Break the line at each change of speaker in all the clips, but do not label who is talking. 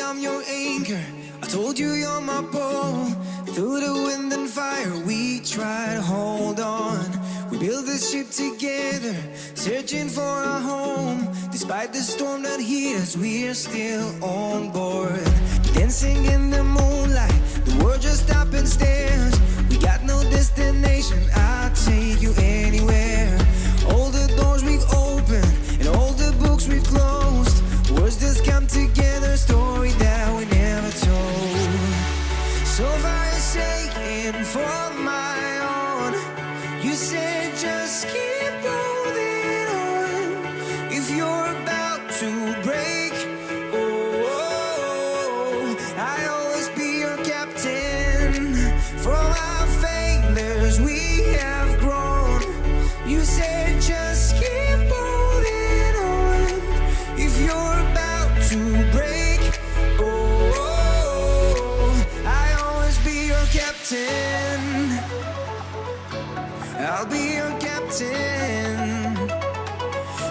I'm your anchor. I told you you're my pole. Through the wind and fire we try to hold on. We built this ship together, searching for a home. Despite the storm that hit us, we're still on board. Dancing in the moonlight, the world just stops and stares. We got no destination, I'll take you anywhere. All the doors we've opened and all the books we've closed. Words just come together, story that we never told. So far you're saying for my own. You said just keep holding on. If you're about to break, I'll always be your captain. From our failures we have grown. You said just keep holding on. If you're about to break, I'll always be your captain. I'll be your captain.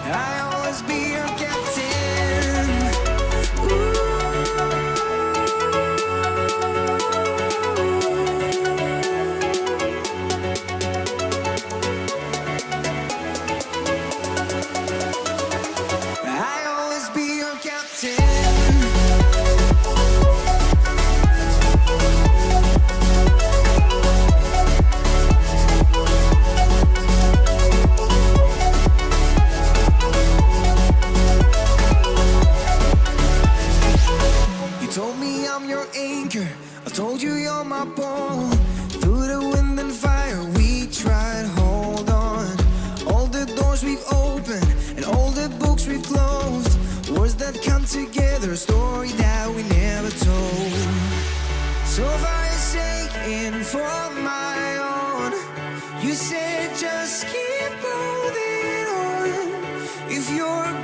I'll always be your captain. I'll always be your captain. Told me I'm your anchor. I told you you're my pole. Through the wind and fire we tried to hold on. All the doors we've opened and all the books we've closed. Words that come together, a story that we never told. So far you're saying for my own. You said just keep holding on. If you're